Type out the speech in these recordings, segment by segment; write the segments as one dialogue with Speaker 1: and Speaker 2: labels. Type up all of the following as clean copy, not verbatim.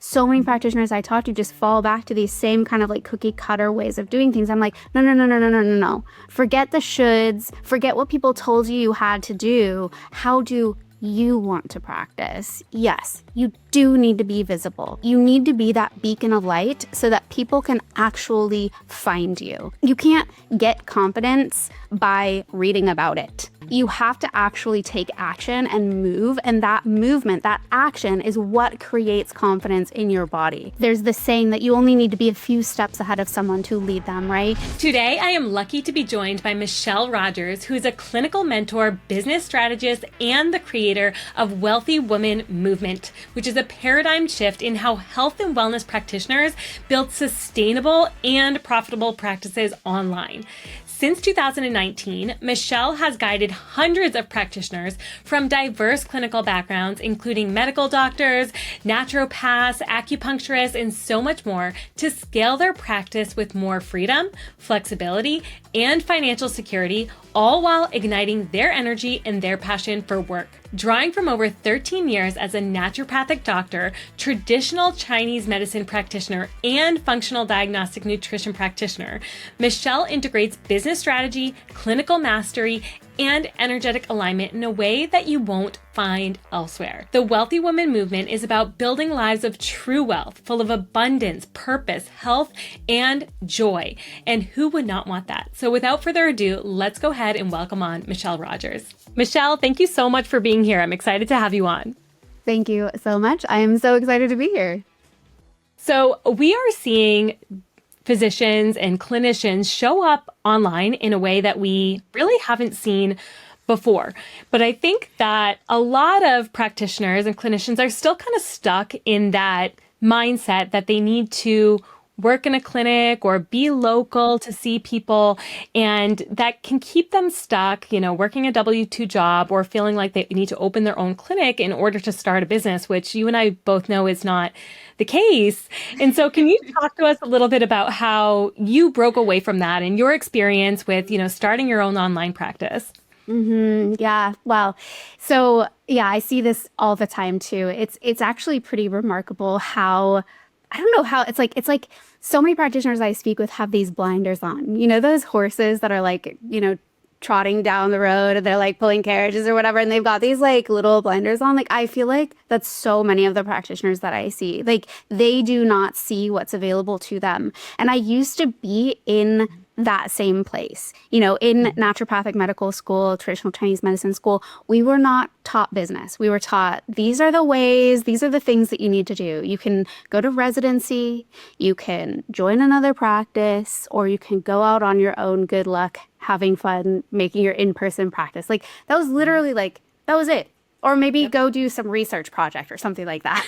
Speaker 1: so many practitioners I talk to just fall back to these same kind of like cookie cutter ways of doing things. I'm like, no, no, no, no, no, no, no, no. Forget the shoulds. Forget what people told you had to do. How do you want to practice? Yes, you do need to be visible. You need to be that beacon of light so that people can actually find you. You can't get confidence by reading about it. You have to actually take action and move, and that movement, that action is what creates confidence in your body. There's this saying that you only need to be a few steps ahead of someone to lead them, right?
Speaker 2: Today, I am lucky to be joined by Michelle Rogers, who is a clinical mentor, business strategist, and the creator of WELLthy Woman movement, which is a paradigm shift in how health and wellness practitioners build sustainable and profitable practices online. Since 2019, Michelle has guided hundreds of practitioners from diverse clinical backgrounds, including medical doctors, naturopaths, acupuncturists, and so much more, to scale their practice with more freedom, flexibility, and financial security, all while igniting their energy and their passion for work. Drawing from over 13 years as a naturopathic doctor, traditional Chinese medicine practitioner, and functional diagnostic nutrition practitioner, Michelle integrates business strategy, clinical mastery, and energetic alignment in a way that you won't find elsewhere. The WELLthy Woman movement is about building lives of true wealth, full of abundance, purpose, health, and joy. And who would not want that? So without further ado, let's go ahead and welcome on Michelle Rogers. Michelle, thank you so much for being here. I'm excited to have you on.
Speaker 1: Thank you so much. I am so excited to be here.
Speaker 2: So we are seeing physicians and clinicians show up online in a way that we really haven't seen before. But I think that a lot of practitioners and clinicians are still kind of stuck in that mindset that they need to work in a clinic or be local to see people. And that can keep them stuck, working a W-2 job or feeling like they need to open their own clinic in order to start a business, which you and I both know is not the case. And so can you talk to us a little bit about how you broke away from that and your experience with, starting your own online practice?
Speaker 1: Yeah. Well, so yeah, I see this all the time too. It's actually pretty remarkable how, I don't know how it's like so many practitioners I speak with have these blinders on, those horses that are like, trotting down the road and they're like pulling carriages or whatever. And they've got these like little blinders on. Like, I feel like that's so many of the practitioners that I see, like they do not see what's available to them. And I used to be in that same place, in naturopathic medical school, traditional Chinese medicine school, we were not taught business. We were taught, these are the ways, these are the things that you need to do. You can go to residency, you can join another practice, or you can go out on your own, good luck, having fun, making your in-person practice. Like, that was literally like, that was it. Or maybe go do some research project or something like that,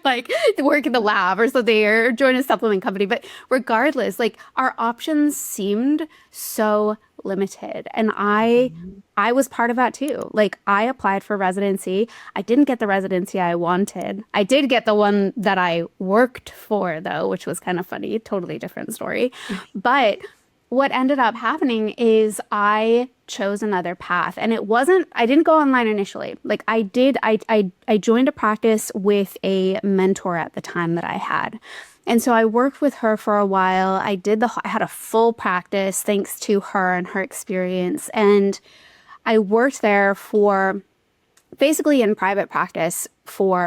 Speaker 1: like work in the lab or something, or join a supplement company. But regardless, like, our options seemed so limited. And I was part of that too. Like, I applied for residency. I didn't get the residency I wanted. I did get the one that I worked for though, which was kind of funny, totally different story. But what ended up happening is I chose another path, and I didn't go online initially. Like, I joined a practice with a mentor at the time that I had. And so I worked with her for a while. I had a full practice thanks to her and her experience. And I worked there for basically in private practice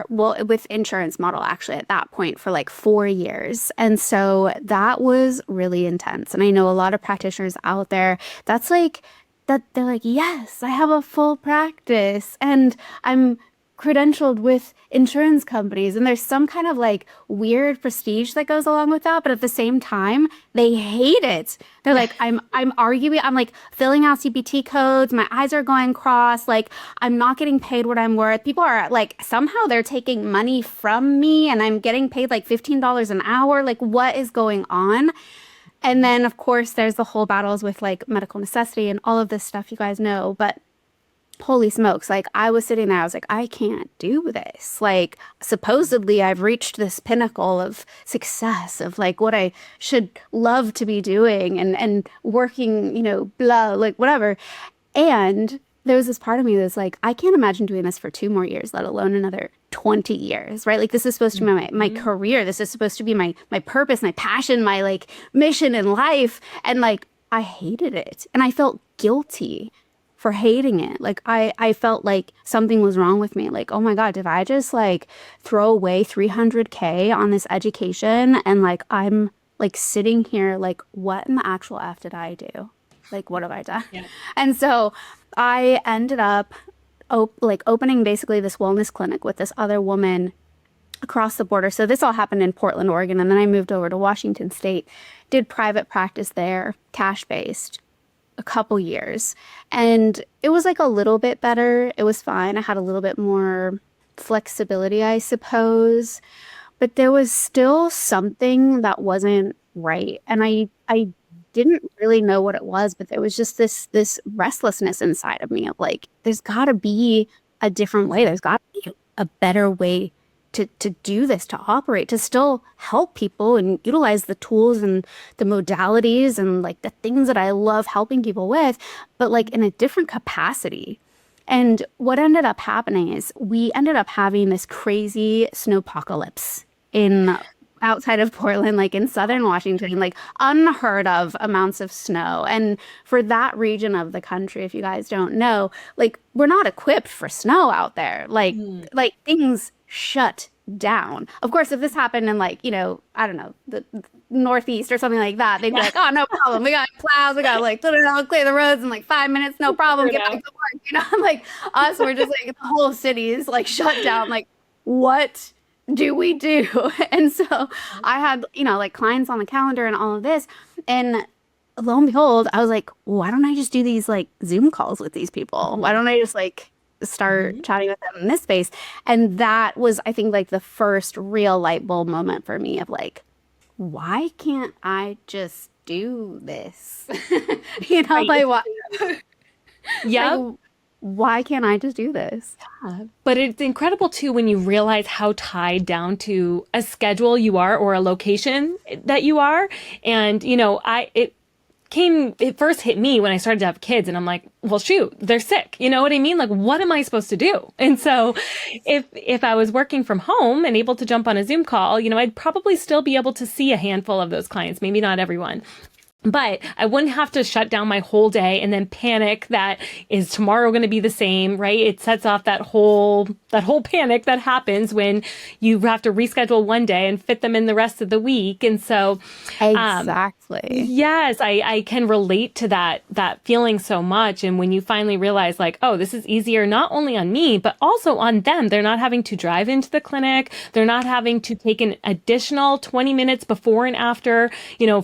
Speaker 1: with insurance model actually at that point for like 4 years. And so that was really intense. And I know a lot of practitioners out there, that's like, that they're like, yes, I have a full practice and I'm credentialed with insurance companies, and there's some kind of like weird prestige that goes along with that, but at the same time they hate it. They're like, I'm arguing, I'm like filling out CPT codes, my eyes are going cross, like I'm not getting paid what I'm worth. People are like, somehow they're taking money from me and I'm getting paid like $15 an hour. Like, what is going on? And then of course there's the whole battles with like medical necessity and all of this stuff you guys know. But holy smokes, like I was sitting there, I was like, I can't do this. Like, supposedly I've reached this pinnacle of success of like what I should love to be doing and working, blah, like whatever. And there was this part of me that's like, I can't imagine doing this for 2 more years, let alone another 20 years, right? Like this is supposed to be my
Speaker 2: Mhm.
Speaker 1: career. This is supposed to be my purpose, my passion, my like mission in life. And like I hated it. And I felt guilty for hating it. Like I felt like something was wrong with me. Like, oh my God, did I just like throw away 300K on this education? And like I'm like sitting here like, what in the actual F did I do? Like, what have I done?
Speaker 2: Yeah.
Speaker 1: And so I ended up like opening basically this wellness clinic with this other woman across the border. So this all happened in Portland, Oregon, and then I moved over to Washington State, did private practice there, cash based, a couple years. And it was like a little bit better. It was fine. I had a little bit more flexibility, I suppose, but there was still something that wasn't right. And I didn't really know what it was, but there was just this restlessness inside of me of like, there's got to be a different way. There's got to be a better way to do this, to operate, to still help people and utilize the tools and the modalities and like the things that I love helping people with, but like in a different capacity. And what ended up happening is we ended up having this crazy snowpocalypse in outside of Portland, like in southern Washington, like unheard of amounts of snow. And for that region of the country, if you guys don't know, like we're not equipped for snow out there.
Speaker 2: Mm.
Speaker 1: Like things shut down. Of course, if this happened in like, I don't know, the Northeast or something like that, they'd be
Speaker 2: Yeah.
Speaker 1: like, oh, no problem. We got plows. We got like, clear the roads in like 5 minutes. No problem. Get back
Speaker 2: Burnout.
Speaker 1: to work. Like us, we're just like, the whole city is like shut down. Like, what do we do? And so I had, like clients on the calendar and all of this. And lo and behold, I was like, why don't I just do these like Zoom calls with these people? Why don't I just like start
Speaker 2: Mhm.
Speaker 1: chatting with them in this space? And that was, I think, like the first real light bulb moment for me of like, why can't I just do this?
Speaker 2: Right.
Speaker 1: Like,
Speaker 2: Yep.
Speaker 1: like, why can't I just do this?
Speaker 2: But it's incredible too when you realize how tied down to a schedule you are or a location that you are. And, it first hit me when I started to have kids and I'm like, well, shoot, they're sick. You know what I mean? Like, what am I supposed to do? And so if I was working from home and able to jump on a Zoom call, I'd probably still be able to see a handful of those clients, maybe not everyone. But I wouldn't have to shut down my whole day and then panic that is tomorrow going to be the same, right? It sets off that whole panic that happens when you have to reschedule one day and fit them in the rest of the week. And so,
Speaker 1: Exactly.
Speaker 2: yes, I can relate to that feeling so much. And when you finally realize like, oh, this is easier not only on me, but also on them. They're not having to drive into the clinic. They're not having to take an additional 20 minutes before and after,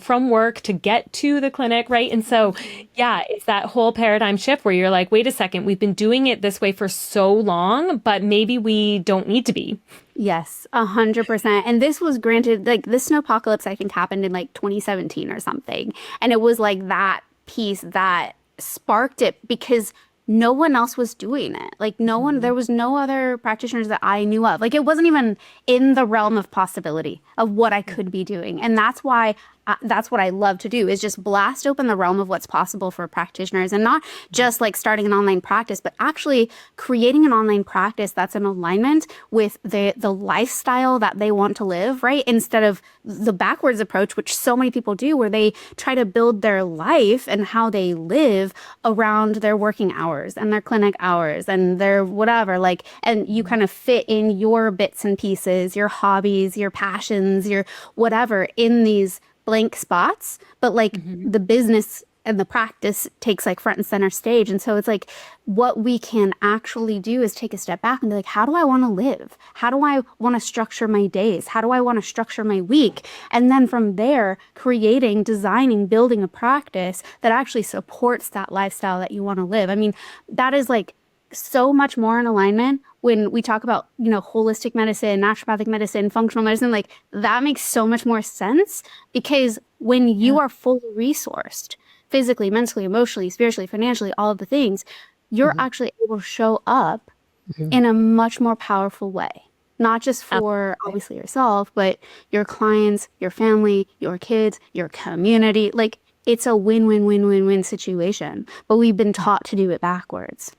Speaker 2: from work to get to the clinic, right? And so, yeah, it's that whole paradigm shift where you're like, wait a second, we've been doing it this way for so long, but maybe we don't need to be.
Speaker 1: Yes, 100%. And this was granted, like this snowpocalypse, I think happened in like 2017 or something. And it was like that piece that sparked it because no one else was doing it. Like there was no other practitioners that I knew of. Like it wasn't even in the realm of possibility of what I could be doing. And that's why that's what I love to do is just blast open the realm of what's possible for practitioners and not just like starting an online practice, but actually creating an online practice that's in alignment with the lifestyle that they want to live, right? Instead of the backwards approach, which so many people do, where they try to build their life and how they live around their working hours and their clinic hours and their whatever, like, and you kind of fit in your bits and pieces, your hobbies, your passions, your whatever in these blank spots, but like
Speaker 2: Mhm.
Speaker 1: the business and the practice takes like front and center stage. And so it's like what we can actually do is take a step back and be like, how do I want to live? How do I want to structure my days? How do I want to structure my week? And then from there, creating, designing, building a practice that actually supports that lifestyle that you want to live. I mean, that is like so much more in alignment when we talk about, holistic medicine, naturopathic medicine, functional medicine, like that makes so much more sense because when you
Speaker 2: Yeah.
Speaker 1: are fully resourced, physically, mentally, emotionally, spiritually, financially, all of the things, you're
Speaker 2: Mhm.
Speaker 1: actually able to show up
Speaker 2: Mhm.
Speaker 1: in a much more powerful way. Not just for
Speaker 2: Absolutely.
Speaker 1: obviously yourself, but your clients, your family, your kids, your community. Like it's a win-win-win-win-win situation. But we've been taught to do it backwards.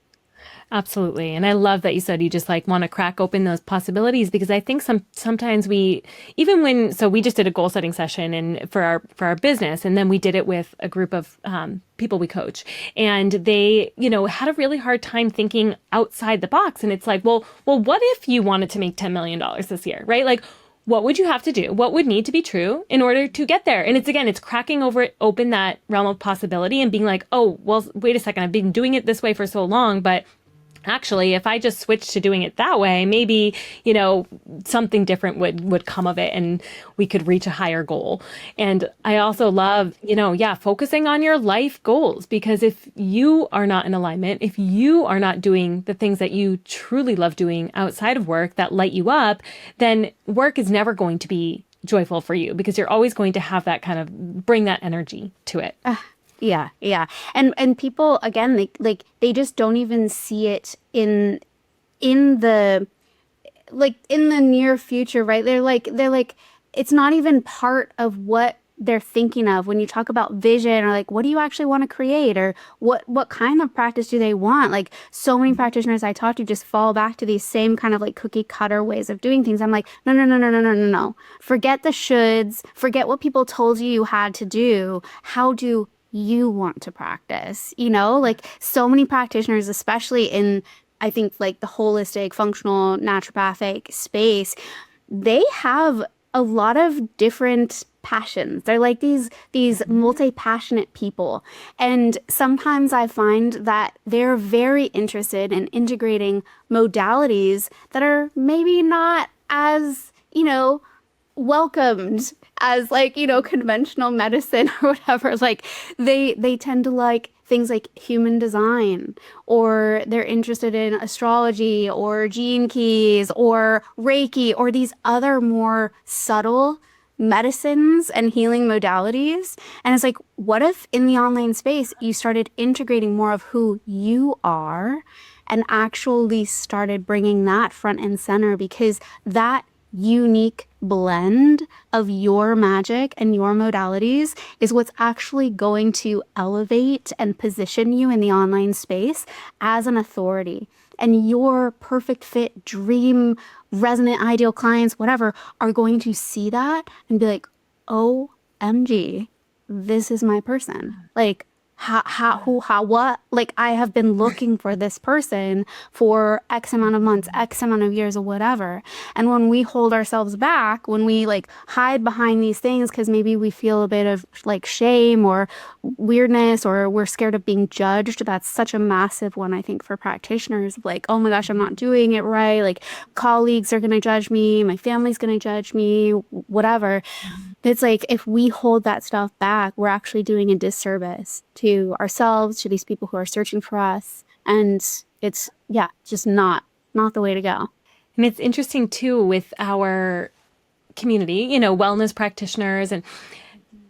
Speaker 2: Absolutely. And I love that you said you just like want to crack open those possibilities, because I think sometimes we, even when, so we just did a goal setting session and for our business, and then we did it with a group of people we coach, and they, had a really hard time thinking outside the box. And it's like, well, what if you wanted to make $10 million this year, right? Like, what would you have to do? What would need to be true in order to get there? And it's cracking open that realm of possibility and being like, oh, well, wait a second. I've been doing it this way for so long, but actually, if I just switched to doing it that way, maybe, something different would come of it and we could reach a higher goal. And I also love, focusing on your life goals, because if you are not in alignment, if you are not doing the things that you truly love doing outside of work that light you up, then work is never going to be joyful for you, because you're always going to have that kind of bring that energy to it.
Speaker 1: Yeah, yeah. And people, again, they just don't even see it in the in the near future, right? They're like it's not even part of what they're thinking of when you talk about vision, or like, what do you actually want to create, or what kind of practice do they want? Like, so many practitioners I talk to just fall back to these same kind of like cookie cutter ways of doing things. I'm like, no, no, no, no, no, no, no, no. Forget the shoulds, forget what people told you had to do. How do you want to practice? Like, so many practitioners, especially in, I think, like the holistic, functional, naturopathic space, they have a lot of different passions. They're like these multi-passionate people. And sometimes I find that they're very interested in integrating modalities that are maybe not as, welcomed as like, conventional medicine or whatever. Like, they tend to like things like human design, or they're interested in astrology or gene keys or Reiki or these other more subtle medicines and healing modalities. And it's like, what if in the online space you started integrating more of who you are and actually started bringing that front and center? Because that unique blend of your magic and your modalities is what's actually going to elevate and position you in the online space as an authority. And your perfect fit, dream, resonant, ideal clients, whatever, are going to see that and be like, OMG, this is my person. Like, what? Like, I have been looking for this person for X amount of months, X amount of years, or whatever. And when we hold ourselves back, when we like hide behind these things because maybe we feel a bit of like shame or weirdness, or we're scared of being judged, that's such a massive one, I think, for practitioners. Like, oh my gosh, I'm not doing it right. Like, colleagues are going to judge me. My family's going to judge me, whatever. It's like, if we hold that stuff back, we're actually doing a disservice to ourselves, to these people who are searching for us. And it's, just not the way to go.
Speaker 2: And it's interesting too with our community, wellness practitioners, and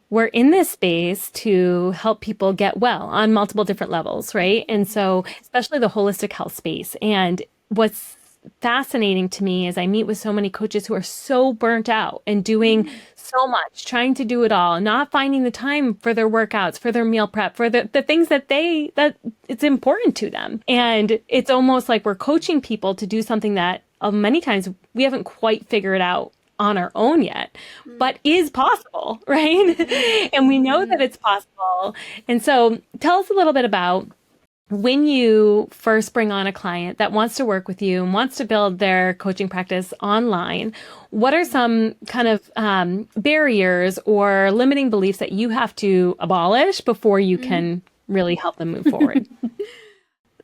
Speaker 2: we're in this space to help people get well on multiple different levels, right? And so, especially the holistic health space. And what's fascinating to me is I meet with so many coaches who are so burnt out and doing so much, trying to do it all, not finding the time for their workouts, for their meal prep, for the things that it's important to them. And it's almost like we're coaching people to do something that many times we haven't quite figured out on our own yet, but is possible, right? And we know that it's possible. And so tell us a little bit about when you first bring on a client that wants to work with you and wants to build their coaching practice online. What are some kind of barriers or limiting beliefs that you have to abolish before you can really help them move forward?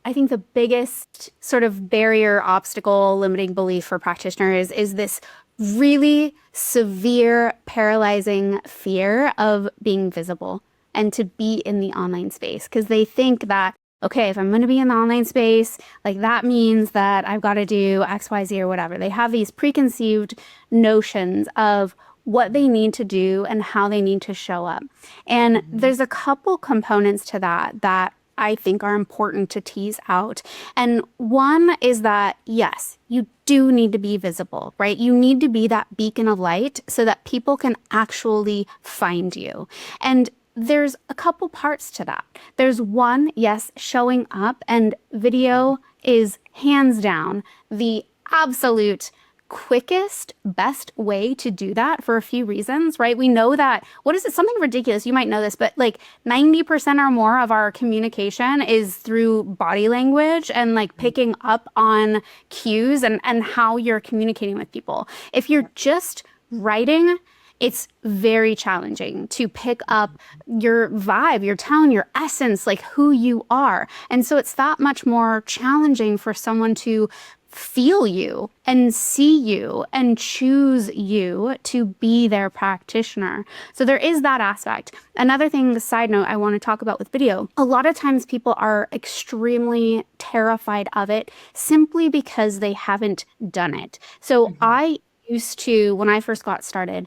Speaker 1: I think the biggest sort of barrier, obstacle, limiting belief for practitioners is this really severe, paralyzing fear of being visible and to be in the online space. Because they think that, okay, if I'm going to be in the online space, like that means that I've got to do X, Y, Z or whatever. They have these preconceived notions of what they need to do and how they need to show up. And there's a couple components to that I think are important to tease out. And one is that, yes, you do need to be visible, right? You need to be that beacon of light so that people can actually find you. And there's a couple parts to that. There's one, yes, showing up, and video is hands down the absolute quickest, best way to do that for a few reasons, right? We know that, what is it? Something ridiculous. You might know this, but like 90% or more of our communication is through body language and like picking up on cues and how you're communicating with people. If you're just writing, it's very challenging to pick up your vibe, your tone, your essence, like who you are. And so it's that much more challenging for someone to feel you and see you and choose you to be their practitioner. So there is that aspect. Another thing, the side note I want to talk about with video, a lot of times people are extremely terrified of it simply because they haven't done it. So I used to, when I first got started,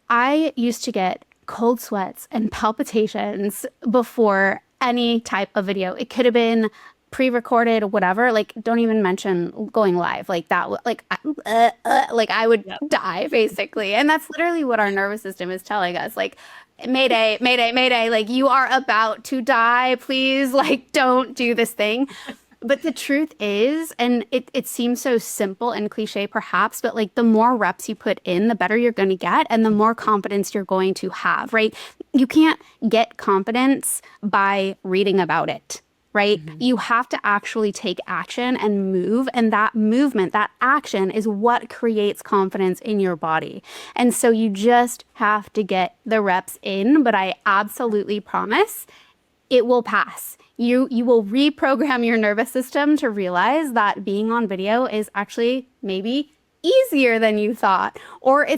Speaker 1: I used to get cold sweats and palpitations before any type of video. It could have been pre-recorded, whatever. Like, don't even mention going live. Like that, like I would die basically. And that's literally what our nervous system is telling us. Like, mayday, mayday, mayday. Like, you are about to die. Please, like, don't do this thing. But the truth is, and it seems so simple and cliche perhaps, but like the more reps you put in, the better you're going to get and the more confidence you're going to have, right? You can't get confidence by reading about it, right? You have to actually take action and move. And that movement, that action is what creates confidence in your body. And so you just have to get the reps in, but I absolutely promise it will pass. You will reprogram your nervous system to realize that being on video is actually maybe easier than you thought. Or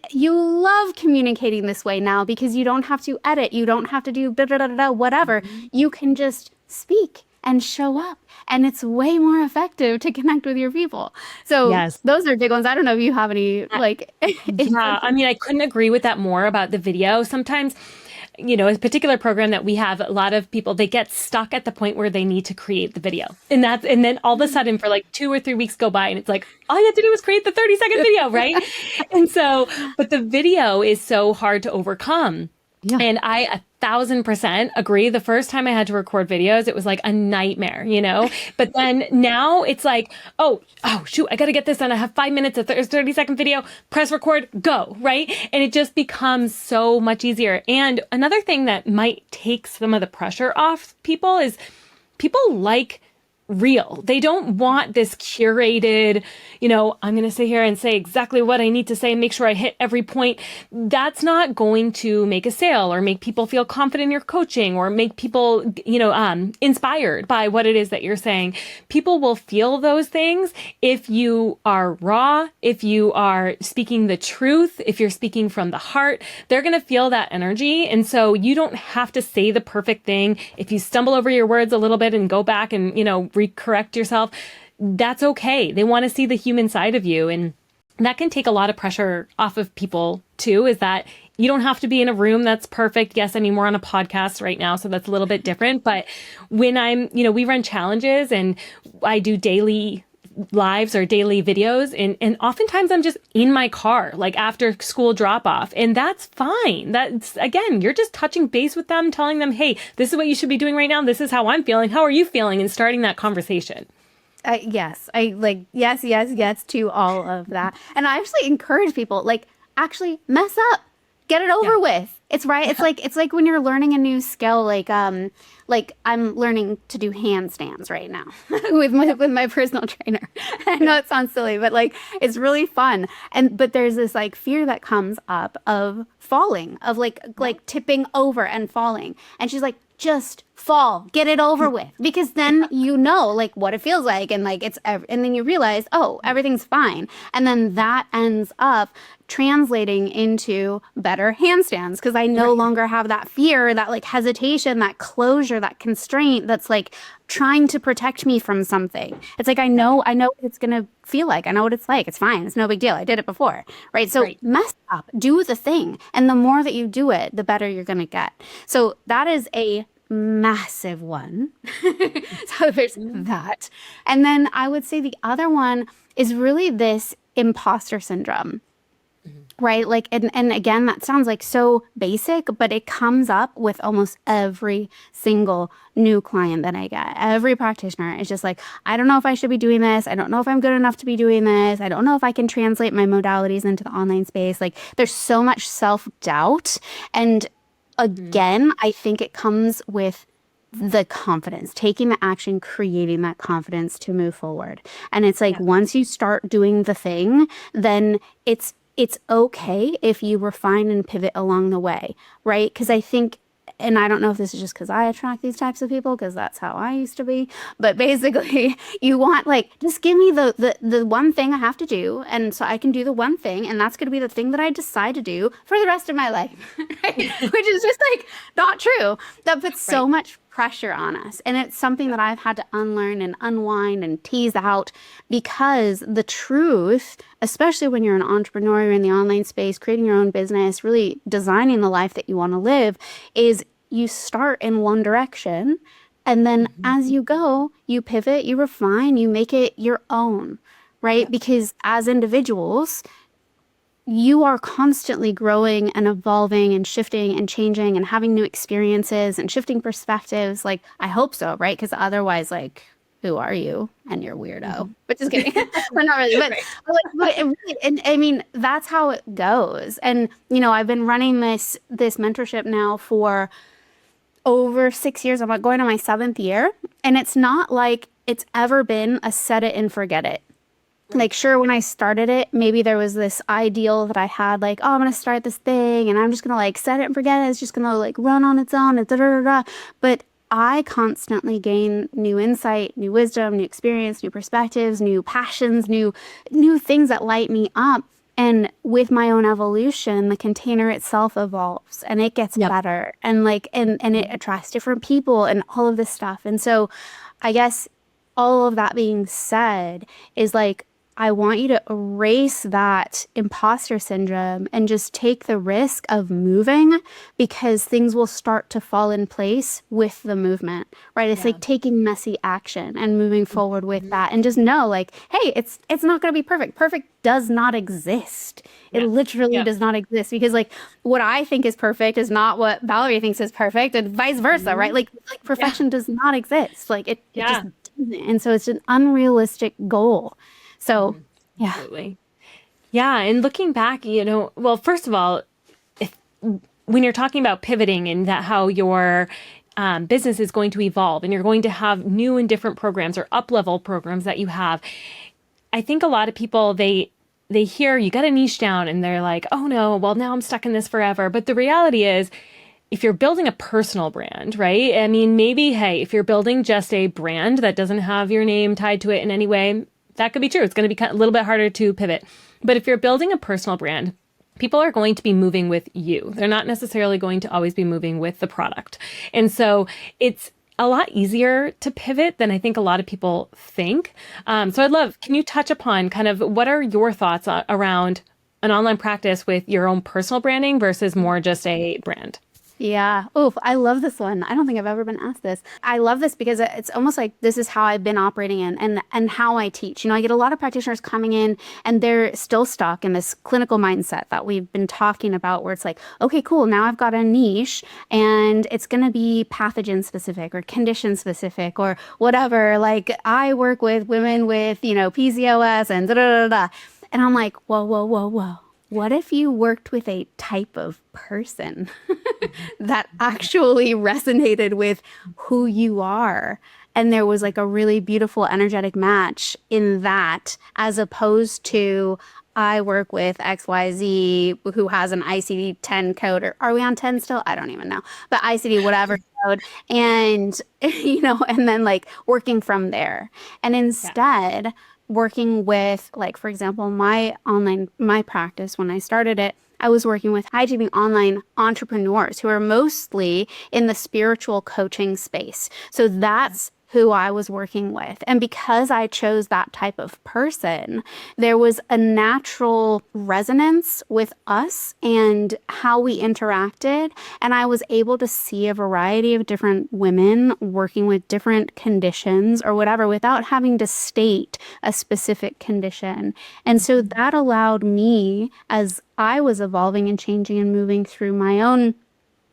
Speaker 1: you love communicating this way now because you don't have to edit, you don't have to do whatever. You can just speak and show up, and it's way more effective to connect with your people. So those are big ones. I don't know if you have any like
Speaker 2: yeah, I mean, I couldn't agree with that more about the video. Sometimes, you know, a particular program that we have, a lot of people, they get stuck at the point where they need to create the video. And then all of a sudden for like 2 or 3 weeks go by and it's like, all you have to do is create the 30-second video, right? And so, but the video is so hard to overcome. Yeah. And I 1,000% agree. The first time I had to record videos, it was like a nightmare, you know? But then now it's like, oh, shoot, I got to get this done. I have 5 minutes, a 30-second video, press record, go, right? And it just becomes so much easier. And another thing that might take some of the pressure off people is people like real. They don't want this curated, you know, I'm going to sit here and say exactly what I need to say and make sure I hit every point. That's not going to make a sale or make people feel confident in your coaching or make people, you know, inspired by what it is that you're saying. People will feel those things if you are raw, if you are speaking the truth, if you're speaking from the heart, they're going to feel that energy. And so you don't have to say the perfect thing. If you stumble over your words a little bit and go back and, you know, correct yourself, that's okay. They want to see the human side of you. And that can take a lot of pressure off of people too, is that you don't have to be in a room that's perfect. Yes, I mean, we're on a podcast right now, so that's a little bit different. But when we run challenges and I do daily lives or daily videos, and oftentimes I'm just in my car, like after school drop off, and that's fine. That's, again, you're just touching base with them, telling them, hey, this is what you should be doing right now. This is how I'm feeling. How are you feeling? And starting that conversation.
Speaker 1: Yes, yes to all of that. And I actually encourage people, like, actually mess up, get it over with. It's right. It's like when you're learning a new skill, like I'm learning to do handstands right now with my personal trainer. I know it sounds silly, but like it's really fun. But there's this like fear that comes up of falling, of like tipping over and falling. And she's like, just fall, get it over with, because then you know like what it feels like, and like and then you realize, oh, everything's fine, and then that ends up translating into better handstands because I no longer have that fear, that like hesitation, that closure, that constraint that's like trying to protect me from something. It's like I know what it's gonna feel like. I know what it's like. It's fine. It's no big deal. I did it before, right? So mess up, do the thing, and the more that you do it, the better you're gonna get. So that is a massive one. So there's that. And then I would say the other one is really this imposter syndrome. right? Like, and again, that sounds like so basic, but it comes up with almost every single new client that I get. Every practitioner is just like, I don't know if I should be doing this. I don't know if I'm good enough to be doing this. I don't know if I can translate my modalities into the online space. Like, there's so much self-doubt. And again, I think it comes with the confidence, taking the action, creating that confidence to move forward. And it's like,
Speaker 2: Yeah.
Speaker 1: once you start doing the thing, then it's okay if you refine and pivot along the way, right? Because I think, and I don't know if this is just because I attract these types of people, because that's how I used to be, but basically, you want, like, just give me the one thing I have to do, and so I can do the one thing, and that's going to be the thing that I decide to do for the rest of my life, right? Which is just like not true. That puts so
Speaker 2: Right.
Speaker 1: much pressure on us, and it's something that I've had to unlearn and unwind and tease out, because the truth, especially when you're an entrepreneur, you're in the online space, creating your own business, really designing the life that you want to live, is you start in one direction, and then
Speaker 2: Mhm.
Speaker 1: as you go, you pivot, you refine, you make it your own, right?
Speaker 2: Yep.
Speaker 1: Because as individuals, you are constantly growing and evolving and shifting and changing and having new experiences and shifting perspectives. Like, I hope so, right? Because otherwise, like, who are you? And you're weirdo.
Speaker 2: Mhm.
Speaker 1: But just kidding. But not really. But,
Speaker 2: Right.
Speaker 1: but it really, and I mean, that's how it goes. And I've been running this mentorship now for over 6 years. I'm going on my seventh year, and it's not like it's ever been a set it and forget it.
Speaker 2: Right.
Speaker 1: Like, sure, when I started it, maybe there was this ideal that I had, like, oh, I'm gonna start this thing and I'm just gonna like set it and forget it. It's just gonna like run on its own and da da da da. But I constantly gain new insight, new wisdom, new experience, new perspectives, new passions, new things that light me up. And with my own evolution, the container itself evolves and it gets
Speaker 2: Yep.
Speaker 1: better, and like and it attracts different people and all of this stuff. And so I guess all of that being said is like, I want you to erase that imposter syndrome and just take the risk of moving, because things will start to fall in place with the movement, right? It's
Speaker 2: Yeah.
Speaker 1: like taking messy action and moving forward with
Speaker 2: Mhm.
Speaker 1: that, and just know, like, hey, it's not going to be perfect. Perfect does not exist. It
Speaker 2: Yeah.
Speaker 1: literally
Speaker 2: Yep.
Speaker 1: does not exist, because like what I think is perfect is not what Valerie thinks is perfect, and vice versa, right?
Speaker 2: Mhm.
Speaker 1: Like
Speaker 2: Yeah.
Speaker 1: perfection does not exist. Like it just
Speaker 2: Yeah.
Speaker 1: doesn't. And so it's an unrealistic goal. So,
Speaker 2: Mhm.
Speaker 1: yeah.
Speaker 2: Absolutely. Yeah. And looking back, well, first of all, if when you're talking about pivoting and that how your business is going to evolve and you're going to have new and different programs or up level programs that you have, I think a lot of people they hear you got a niche down and they're like, oh no, well now I'm stuck in this forever. But the reality is, if you're building a personal brand, right? I mean, maybe, hey, if you're building just a brand that doesn't have your name tied to it in any way, that could be true. It's going to be a little bit harder to pivot. But if you're building a personal brand, people are going to be moving with you. They're not necessarily going to always be moving with the product. And so it's a lot easier to pivot than I think a lot of people think. So I'd love, can you touch upon kind of what are your thoughts around an online practice with your own personal branding versus more just a brand?
Speaker 1: Yeah. Oh, I love this one. I don't think I've ever been asked this. I love this because it's almost like this is how I've been operating in, and how I teach. I get a lot of practitioners coming in and they're still stuck in this clinical mindset that we've been talking about, where it's like, okay, cool, now I've got a niche and it's going to be pathogen specific or condition specific or whatever. Like, I work with women with, PCOS and da da da da. And I'm like, whoa, whoa, whoa, whoa. What if you worked with a type of person that actually resonated with who you are? And there was like a really beautiful energetic match in that, as opposed to, I work with XYZ who has an ICD-10 code, or are we on 10 still? I don't even know. But ICD whatever code, and and then like working from there. And
Speaker 2: Yeah.
Speaker 1: instead, working with, like, for example, my practice when I started it, I was working with high-achieving online entrepreneurs who are mostly in the spiritual coaching space. So that's who I was working with. And because I chose that type of person, there was a natural resonance with us and how we interacted. And I was able to see a variety of different women working with different conditions or whatever without having to state a specific condition. And so that allowed me, as I was evolving and changing and moving through my own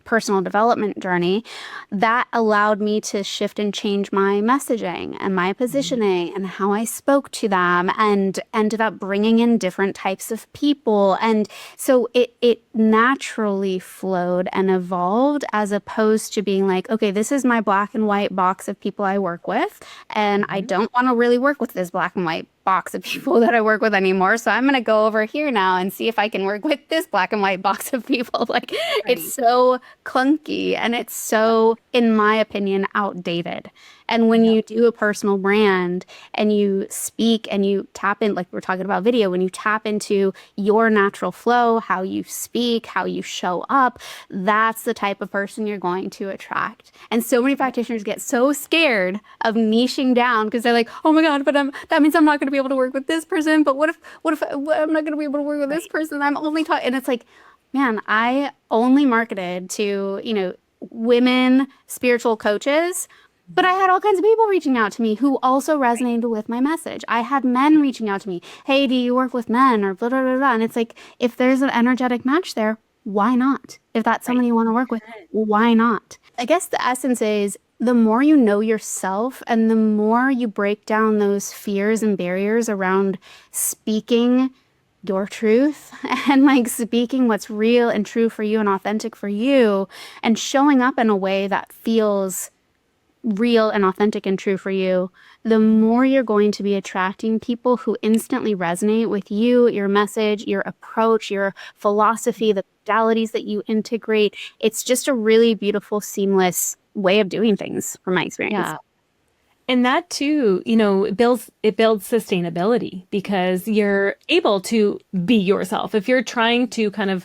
Speaker 1: personal development journey, that allowed me to shift and change my messaging and my positioning and how I spoke to them, and ended up bringing in different types of people. And so it naturally flowed and evolved, as opposed to being like, okay, this is my black and white box of people I work with, and I don't want to really work with this black and white box of people that I work with anymore. So I'm going to go over here now and see if I can work with this black and white box of people. Like, it's so clunky and it's so, in my opinion, outdated. And when you do a personal brand and you speak and you tap in, like we're talking about video, when you tap into your natural flow, how you speak, how you show up, that's the type of person you're going to attract. And so many practitioners get so scared of niching down because they're like, oh my God, but that means I'm not going to be able to work with this person. But what if I'm not going to be able to work with this person? I'm only talking, and it's like, man, I only marketed to, women spiritual coaches. But I had all kinds of people reaching out to me who also resonated with my message. I had men reaching out to me. Hey, do you work with men? Or blah, blah, blah, blah. And it's like, if there's an energetic match there, why not? If that's someone you want to work with, why not? I guess the essence is, the more you know yourself and the more you break down those fears and barriers around speaking your truth and like speaking what's real and true for you and authentic for you, and showing up in a way that feels real and authentic and true for you, the more you're going to be attracting people who instantly resonate with you, your message, your approach, your philosophy, the modalities that you integrate. It's just a really beautiful, seamless way of doing things from my experience.
Speaker 2: Yeah. And that too, it builds sustainability because you're able to be yourself. If you're trying to kind of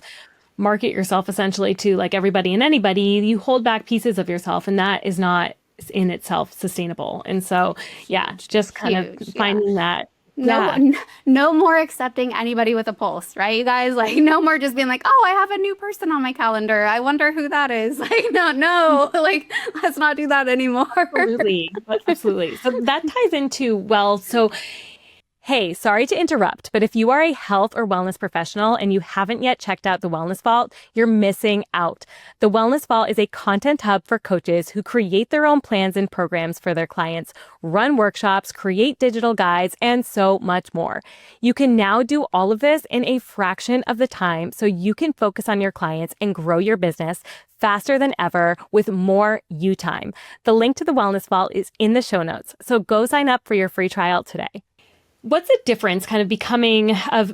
Speaker 2: market yourself essentially to like everybody and anybody, you hold back pieces of yourself, and that is not in itself sustainable. And so, just kind of finding that.
Speaker 1: No more accepting anybody with a pulse, right, you guys? Like, no more just being like, oh, I have a new person on my calendar. I wonder who that is. Like, no, like, let's not do that anymore.
Speaker 2: Absolutely. So that ties into, hey, sorry to interrupt, but if you are a health or wellness professional and you haven't yet checked out the Wellness Vault, you're missing out. The Wellness Vault is a content hub for coaches who create their own plans and programs for their clients, run workshops, create digital guides, and so much more. You can now do all of this in a fraction of the time so you can focus on your clients and grow your business faster than ever with more you time. The link to the Wellness Vault is in the show notes, so go sign up for your free trial today. What's the difference kind of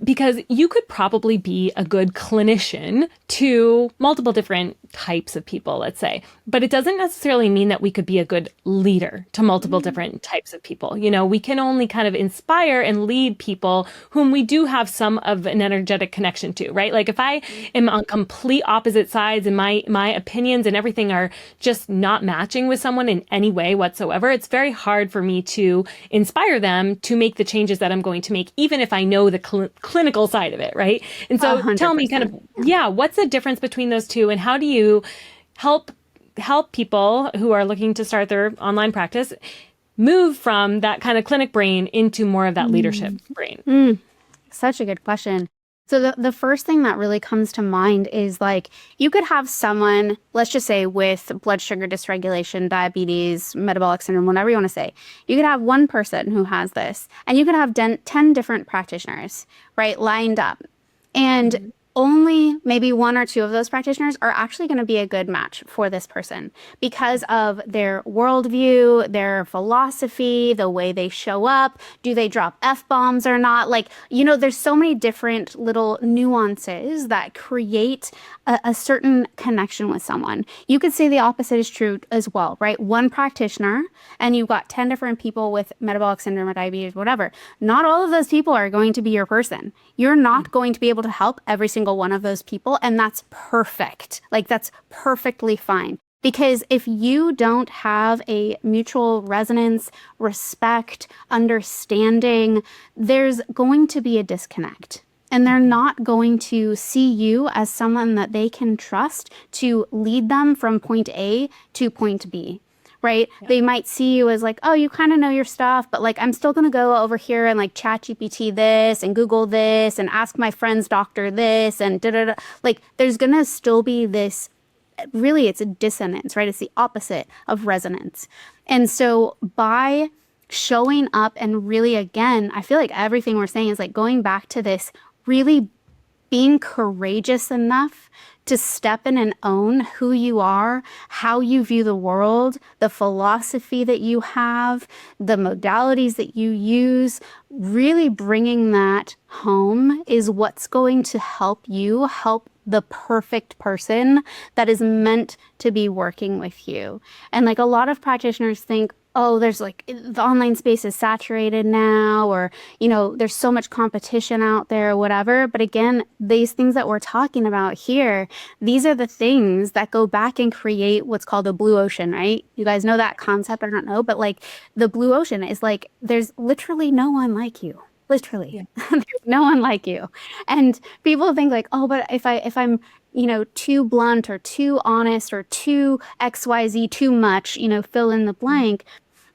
Speaker 2: because you could probably be a good clinician to multiple different types of people, let's say, but it doesn't necessarily mean that we could be a good leader to multiple different types of people. We can only kind of inspire and lead people whom we do have some of an energetic connection to, right? Like if I am on complete opposite sides and my opinions and everything are just not matching with someone in any way whatsoever, it's very hard for me to inspire them to make the changes that I'm going to make, even if I know the clinical side of it, right? And so 100%. Tell me kind of, what's the difference between those two, and how do you help people who are looking to start their online practice move from that kind of clinic brain into more of that leadership brain?
Speaker 1: Such a good question. So the first thing that really comes to mind is like, you could have someone, let's just say with blood sugar dysregulation, diabetes, metabolic syndrome, whatever you want to say. You could have one person who has this, and you could have 10 different practitioners, right, lined up. And only maybe one or two of those practitioners are actually going to be a good match for this person because of their worldview, their philosophy, the way they show up. Do they drop F-bombs or not? Like, there's so many different little nuances that create a certain connection with someone. You could say the opposite is true as well, right? One practitioner and you've got 10 different people with metabolic syndrome or diabetes, whatever. Not all of those people are going to be your person. You're not going to be able to help every single one of those people, and that's perfect. Like, that's perfectly fine. Because if you don't have a mutual resonance, respect, understanding, there's going to be a disconnect. And they're not going to see you as someone that they can trust to lead them from point A to point B, right? Yeah. They might see you as like, oh, you kind of know your stuff, but like, I'm still going to go over here and like chat GPT this and Google this and ask my friend's doctor this and da da da. Like, there's going to still be this, really, it's a dissonance, right? It's the opposite of resonance. And so by showing up and really, again, I feel like everything we're saying is like going back to this, really being courageous enough to step in and own who you are, how you view the world, the philosophy that you have, the modalities that you use, really bringing that home is what's going to help you help the perfect person that is meant to be working with you. And like a lot of practitioners think, oh, there's like the online space is saturated now, or, you know, there's so much competition out there or whatever. But again, these things that we're talking about here, these are the things that go back and create what's called a blue ocean, right? You guys know that concept? I don't know, but like the blue ocean is like, there's literally no one like you. Literally, yeah. There's no one like you. And people think like, oh, but if I'm, you know, too blunt or too honest or too XYZ, too much, you know, fill in the blank,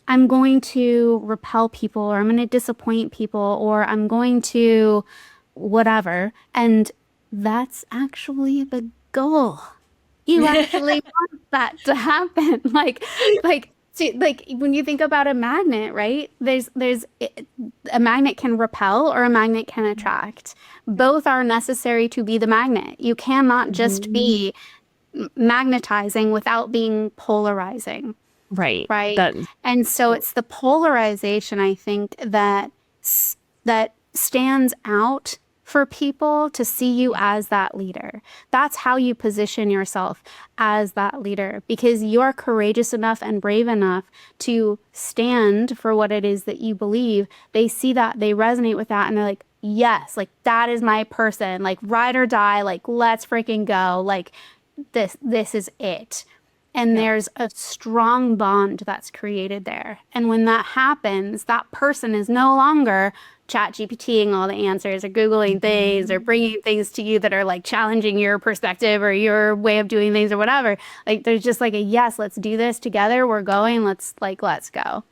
Speaker 1: I'm going to repel people, or I'm going to disappoint people, or I'm going to whatever. And that's actually the goal. You actually want that to happen. See, like when you think about a magnet, right? There's a magnet can repel or a magnet can attract. Both are necessary to be the magnet. You cannot just be magnetizing without being polarizing.
Speaker 2: Right.
Speaker 1: Right. And so it's the polarization, I think, that stands out for people to see you as that leader. That's how you position yourself as that leader, because you're courageous enough and brave enough to stand for what it is that you believe. They see that, they resonate with that, and they're like, yes, like that is my person, like ride or die, like let's freaking go, like this is it. And there's a strong bond that's created there. And when that happens, that person is no longer chat GPTing all the answers or Googling things or bringing things to you that are like challenging your perspective or your way of doing things or whatever. Like there's just like a, yes, let's do this together. We're going, let's go.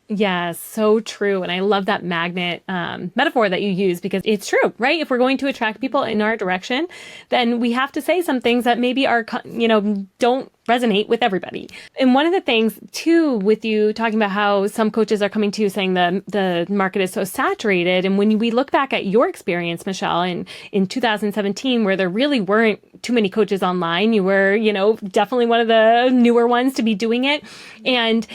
Speaker 2: Yes, so true. And I love that magnet metaphor that you use, because it's true, right? If we're going to attract people in our direction, then we have to say some things that maybe are, you know, don't resonate with everybody. And one of the things too, with you talking about how some coaches are coming to you saying the market is so saturated. And when we look back at your experience, Michelle, in 2017, where there really weren't too many coaches online, you were, you know, definitely one of the newer ones to be doing it. And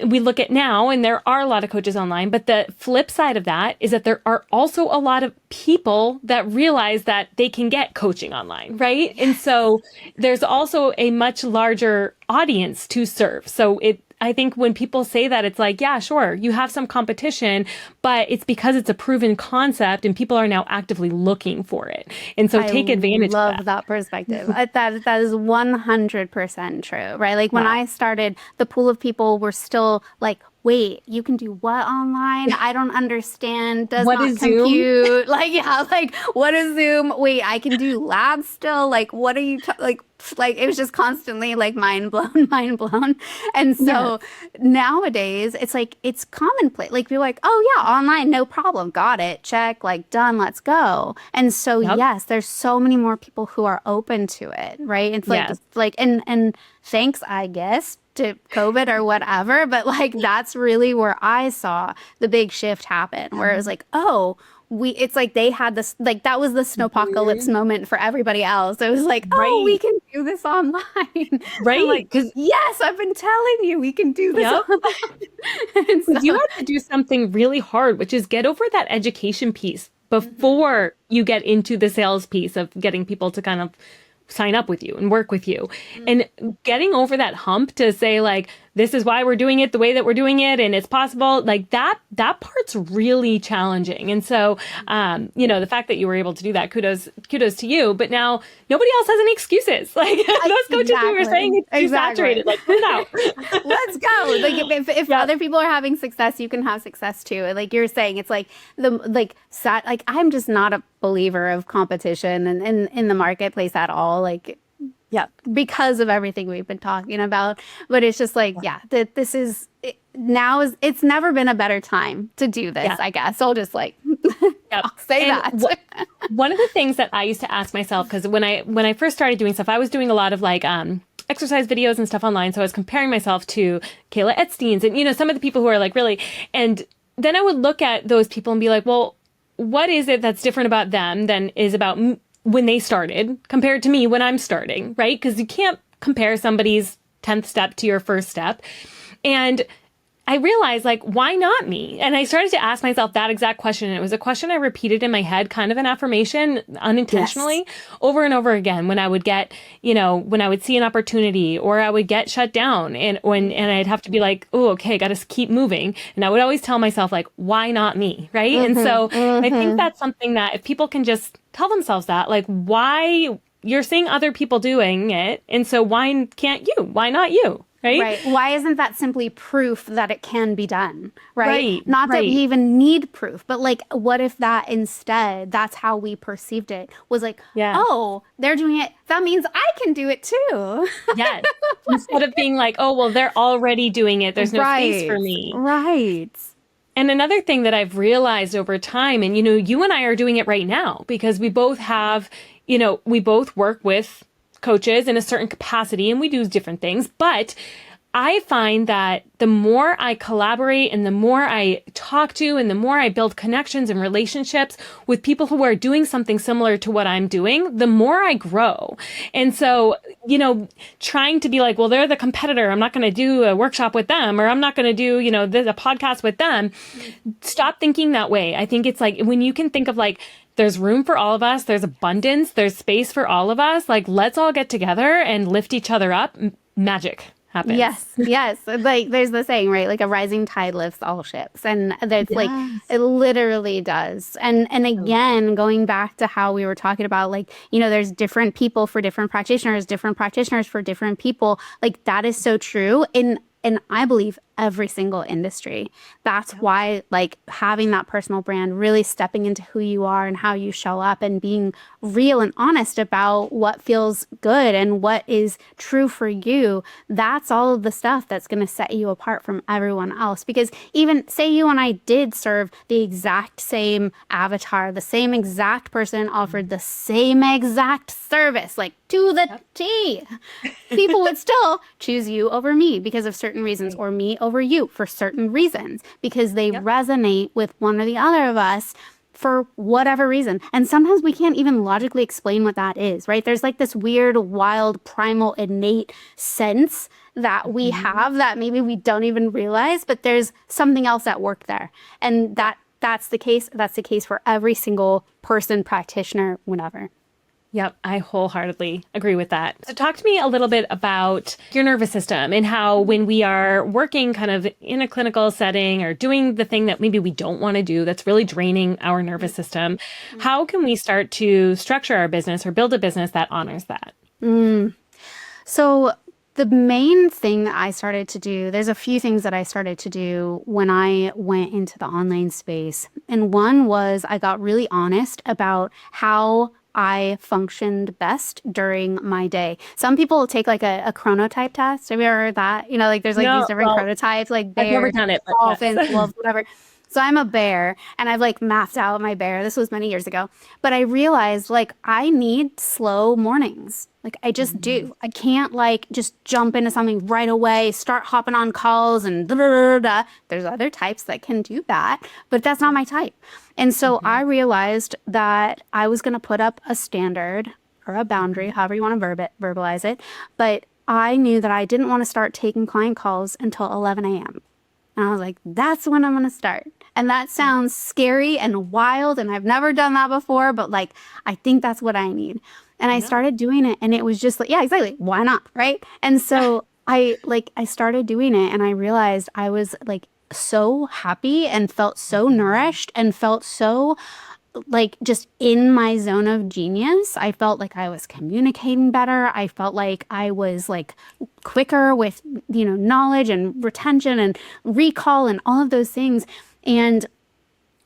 Speaker 2: we look at now, and there are a lot of coaches online, but the flip side of that is that there are also a lot of people that realize that they can get coaching online, right? And so there's also a much larger audience to serve. So I think when people say that, it's like, yeah, sure, you have some competition, but it's because it's a proven concept and people are now actively looking for it. And so take advantage of that.
Speaker 1: I love that perspective. That is 100% true, right? Like when I started, the pool of people were still like, wait, you can do what online? I don't understand. Does
Speaker 2: what
Speaker 1: not
Speaker 2: is
Speaker 1: compute.
Speaker 2: Zoom?
Speaker 1: Like, yeah, like what is Zoom? Wait, I can do labs still? Like, what are you like it was just constantly like mind blown. And so nowadays it's like, it's commonplace. Like you're like, oh yeah, online, no problem. Got it. Check, like done, let's go. And so yes, there's so many more people who are open to it, right? It's like, it's like, and thanks, I guess, to COVID or whatever, but like that's really where I saw the big shift happen, where it was like, oh, it's like they had this, like that was the snowpocalypse moment for everybody else. It was like, oh, we can do this online.
Speaker 2: Right.
Speaker 1: Like, yes, I've been telling you we can do this online.
Speaker 2: So, you have to do something really hard, which is get over that education piece before you get into the sales piece of getting people to kind of sign up with you and work with you. And getting over that hump to say like, this is why we're doing it the way that we're doing it, and it's possible. Like that part's really challenging. And so, the fact that you were able to do that, kudos to you. But now nobody else has any excuses. Like those coaches who were saying it's too saturated, like put it out.
Speaker 1: Let's go. Like if other people are having success, you can have success too. Like you're saying, it's like I'm just not a believer of competition and in the marketplace at all. Like, yeah, because of everything we've been talking about. But it's just like, this is it's never been a better time to do this, I guess. I'll just like I'll say that.
Speaker 2: One of the things that I used to ask myself, because when I first started doing stuff, I was doing a lot of like exercise videos and stuff online. So I was comparing myself to Kayla Etstein's and, some of the people who are like really, and then I would look at those people and be like, well, what is it that's different about them than is about when they started compared to me when I'm starting, right? Because you can't compare somebody's 10th step to your first step. And I realized, like, why not me? And I started to ask myself that exact question. And it was a question I repeated in my head, kind of an affirmation unintentionally over and over again when I would get, when I would see an opportunity or I would get shut down and I'd have to be like, oh, okay, got to keep moving. And I would always tell myself, like, why not me? Right. And so I think that's something that if people can just tell themselves that, like, why you're seeing other people doing it. And so why can't you? Why not you? Right?
Speaker 1: Why isn't that simply proof that it can be done? Right. Not that we even need proof, but like, what if that instead, that's how we perceived it, was like, oh, they're doing it. That means I can do it too.
Speaker 2: Yes. Instead of being like, oh, well, they're already doing it. There's no space for me.
Speaker 1: Right.
Speaker 2: And another thing that I've realized over time, and, you and I are doing it right now because we both have, we both work with coaches in a certain capacity and we do different things. But I find that the more I collaborate and the more I talk to and the more I build connections and relationships with people who are doing something similar to what I'm doing, the more I grow. And so, trying to be like, well, they're the competitor. I'm not going to do a workshop with them, or I'm not going to do, a podcast with them. Stop thinking that way. I think it's like when you can think of like, there's room for all of us. There's abundance. There's space for all of us. Like, let's all get together and lift each other up. Magic happens.
Speaker 1: Yes. Like, there's the saying, right? Like, a rising tide lifts all ships. And that's like, it literally does. And again, going back to how we were talking about, like, there's different people for different practitioners for different people. Like, that is so true. And I believe every single industry. That's why, like, having that personal brand, really stepping into who you are and how you show up and being real and honest about what feels good and what is true for you, that's all of the stuff that's going to set you apart from everyone else. Because even say you and I did serve the exact same avatar, the same exact person offered the same exact service, like to the T, people would still choose you over me because of certain reasons, or me over you for certain reasons, because they resonate with one or the other of us for whatever reason. And sometimes we can't even logically explain what that is, right? There's like this weird, wild, primal, innate sense that we have that maybe we don't even realize, but there's something else at work there. And that's the case. That's the case for every single person, practitioner, whatever.
Speaker 2: Yep, I wholeheartedly agree with that. So talk to me a little bit about your nervous system and how when we are working kind of in a clinical setting or doing the thing that maybe we don't want to do that's really draining our nervous system, how can we start to structure our business or build a business that honors that?
Speaker 1: So the main thing that I started to do, there's a few things that I started to do when I went into the online space. And one was I got really honest about how I functioned best during my day. Some people take like a chronotype test. Have you ever heard that? Like there's like these different chronotypes, like bear,
Speaker 2: I've never done it, but
Speaker 1: dolphins, wolves, whatever. So I'm a bear and I've like mapped out my bear. This was many years ago, but I realized like I need slow mornings. Like I just do. I can't like just jump into something right away, start hopping on calls and da, da, da, da. There's other types that can do that, but that's not my type. And so I realized that I was going to put up a standard or a boundary, however you want to verbalize it. But I knew that I didn't want to start taking client calls until 11 a.m. And I was like, that's when I'm going to start. And that sounds scary and wild. And I've never done that before, but like, I think that's what I need. And I started doing it and it was just like, yeah, exactly. Why not? Right. And so I started doing it and I realized I was like so happy and felt so nourished and felt so like just in my zone of genius. I felt like I was communicating better. I felt like I was like quicker with, knowledge and retention and recall and all of those things. And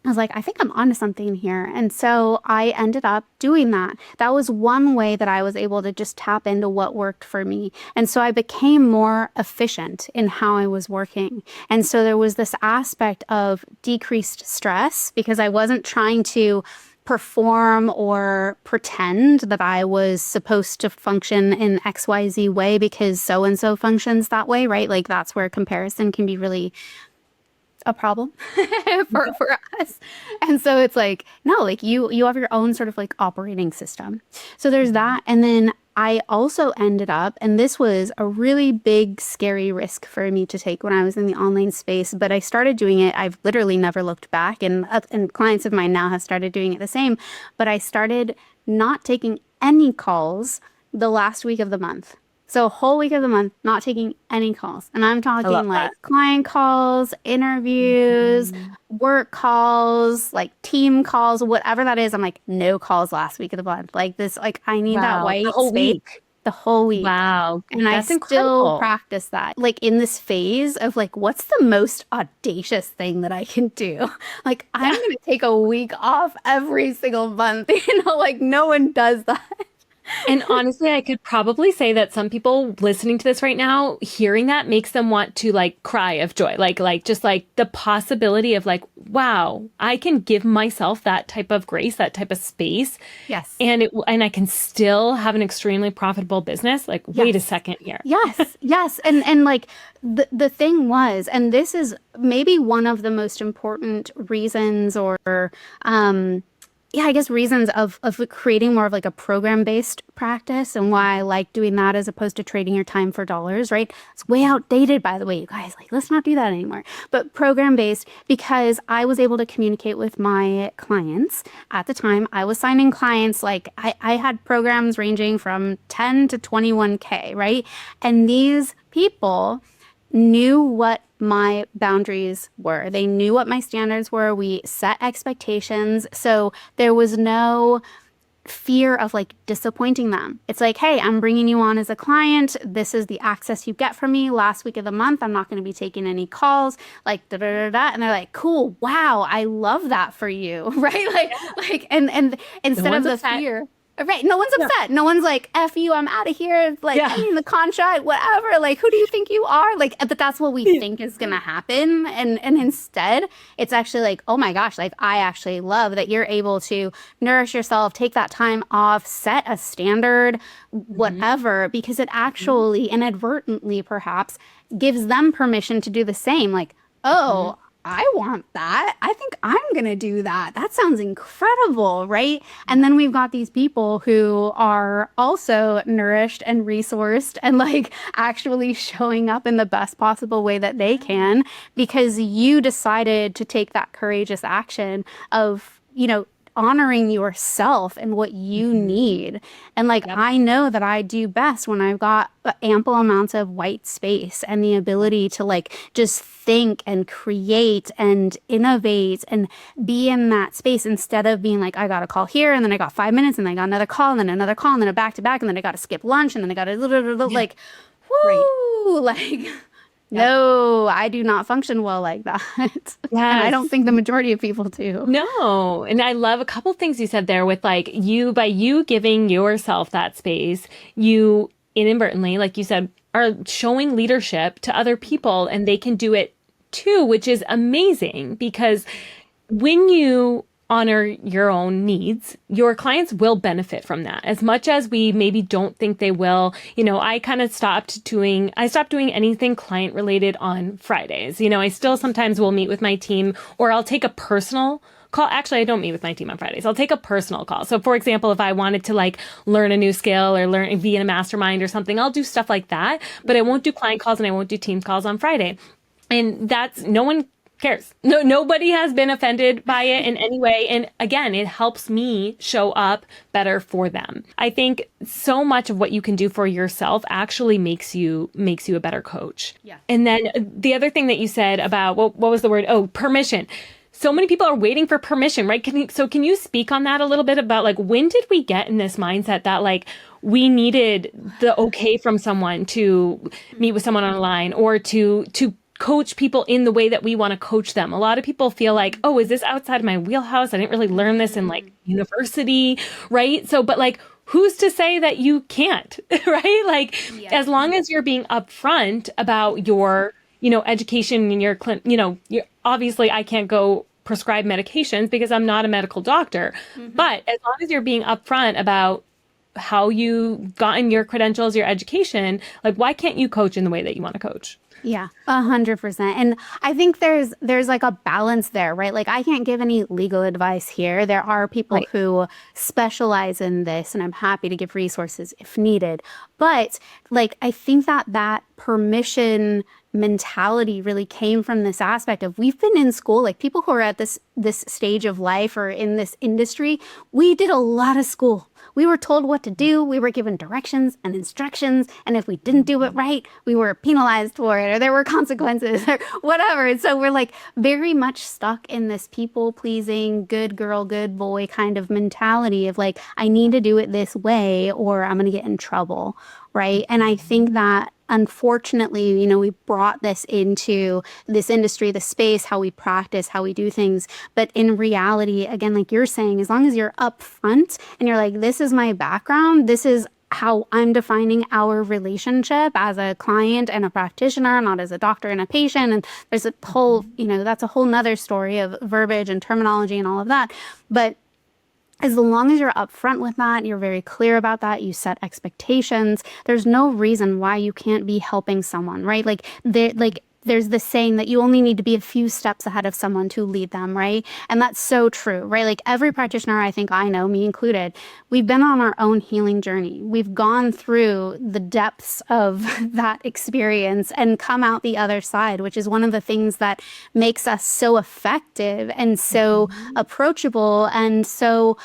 Speaker 1: I was like, I think I'm onto something here. And so I ended up doing that. That was one way that I was able to just tap into what worked for me. And so I became more efficient in how I was working. And so there was this aspect of decreased stress because I wasn't trying to perform or pretend that I was supposed to function in XYZ way because so and so functions that way, right? Like that's where comparison can be really a problem for us. And so it's like, no, like you have your own sort of like operating system. So there's that. And then I also ended up, and this was a really big, scary risk for me to take when I was in the online space, but I started doing it. I've literally never looked back, and clients of mine now have started doing it the same. But I started not taking any calls the last week of the month. So a whole week of the month, not taking any calls. And I'm
Speaker 3: I
Speaker 1: talking
Speaker 3: love
Speaker 1: like
Speaker 3: that.
Speaker 1: client calls, interviews, work calls, like team calls, whatever that is. I'm like, no calls last week of the month. Like this, like I need that
Speaker 3: Wow. The
Speaker 1: white
Speaker 3: whole
Speaker 1: space
Speaker 3: week.
Speaker 1: the whole week.
Speaker 3: Wow.
Speaker 1: And I
Speaker 3: That's
Speaker 1: still
Speaker 3: incredible.
Speaker 1: practice that. Like in this phase of like, what's the most audacious thing that I can do? Like I'm
Speaker 3: Yeah.
Speaker 1: gonna take a week off every single month. Like no one does that.
Speaker 2: And honestly, I could probably say that some people listening to this right now, hearing that makes them want to like cry of joy. Like just like the possibility of like, wow, I can give myself that type of grace, that type of space.
Speaker 1: Yes.
Speaker 2: And I can still have an extremely profitable business. Like, wait a
Speaker 1: Yes.
Speaker 2: second here.
Speaker 1: Yes, yes. And like the thing was, and this is maybe one of the most important reasons or yeah, I guess reasons of creating more of like a program-based practice and why I like doing that as opposed to trading your time for dollars, right? It's way outdated, by the way, you guys. Like, let's not do that anymore. But program-based because I was able to communicate with my clients at the time. I was signing clients like I had programs ranging from 10 to 21K, right? And these people knew what my boundaries were. They knew what my standards were. We set expectations. So there was no fear of like disappointing them. It's like, hey, I'm bringing you on as a client. This is the access you get from me last week of the month. I'm not going to be taking any calls, like da da da da. And they're like, cool, wow, I love that for you, right? And
Speaker 3: No
Speaker 1: instead of
Speaker 3: one's
Speaker 1: the
Speaker 3: upset.
Speaker 1: fear. Right. No one's
Speaker 3: Yeah.
Speaker 1: upset. No one's like, F you, I'm out of here. Like, I
Speaker 3: Yeah.
Speaker 1: mean, the contract, whatever. Like, who do you think you are? Like, but that's what we think is gonna happen. And instead, it's actually like, oh my gosh, like I actually love that you're able to nourish yourself, take that time off, set a standard, whatever, because it actually inadvertently perhaps gives them permission to do the same. Like, oh, I want that. I think I'm going to do that. That sounds incredible, right? And then we've got these people who are also nourished and resourced and like actually showing up in the best possible way that they can because you decided to take that courageous action of, honoring yourself and what you need. And like,
Speaker 3: Yep.
Speaker 1: I know that I do best when I've got ample amounts of white space and the ability to like just think and create and innovate and be in that space instead of being like, I got a call here and then I got 5 minutes and then I got another call and then another call and then a back to back and then I got to skip lunch and then I got to like,
Speaker 3: Right.
Speaker 1: whoo, like, no, I do not function well like that. And I don't
Speaker 2: Yes.
Speaker 1: think the majority of people do.
Speaker 2: No. And I love a couple things you said there with like by you giving yourself that space, you inadvertently, like you said, are showing leadership to other people and they can do it too, which is amazing because when you honor your own needs, your clients will benefit from that as much as we maybe don't think they will. I kind of stopped doing anything client related on Fridays. I still sometimes will meet with my team or I'll take a personal call. Actually, I don't meet with my team on Fridays. I'll take a personal call. So for example, if I wanted to like learn a new skill or be in a mastermind or something, I'll do stuff like that, but I won't do client calls and I won't do team calls on Friday. And that's no one cares? No, nobody has been offended by it in any way. And again, it helps me show up better for them. I think so much of what you can do for yourself actually makes you a better coach.
Speaker 1: Yeah.
Speaker 2: And then the other thing that you said about, what was the word? Oh, permission. So many people are waiting for permission, right? Can you speak on that a little bit about like, when did we get in this mindset that like we needed the okay from someone to meet with someone online or to coach people in the way that we want to coach them? A lot of people feel like, oh, is this outside of my wheelhouse? I didn't really learn this in like university, right? So, but like, who's to say that you can't, right? Like, as long as you're being upfront about your, education and your, obviously I can't go prescribe medications because I'm not a medical doctor, but as long as you're being upfront about how you gotten your credentials, your education, like, why can't you coach in the way that you want to coach?
Speaker 1: Yeah, 100%. And I think there's like a balance there, right? Like I can't give any legal advice here. There are people who specialize in this, and I'm happy to give resources if needed. But like I think that permission mentality really came from this aspect of, we've been in school, like people who are at this stage of life or in this industry, we did a lot of school. We were told what to do. We were given directions and instructions. And if we didn't do it right, we were penalized for it, or there were consequences or whatever. And so we're like very much stuck in this people pleasing, good girl, good boy kind of mentality of like, I need to do it this way or I'm going to get in trouble. Right. And I think that unfortunately, we brought this into this industry, the space, how we practice, how we do things. But in reality, again, like you're saying, as long as you're upfront and you're like, this is my background, this is how I'm defining our relationship as a client and a practitioner, not as a doctor and a patient. And there's a whole, that's a whole nother story of verbiage and terminology and all of that. But as long as you're upfront with that, you're very clear about that, you set expectations, there's no reason why you can't be helping someone, right? There's this saying that you only need to be a few steps ahead of someone to lead them, right? And that's so true, right? Like every practitioner I think I know, me included, we've been on our own healing journey. We've gone through the depths of that experience and come out the other side, which is one of the things that makes us so effective and so approachable and so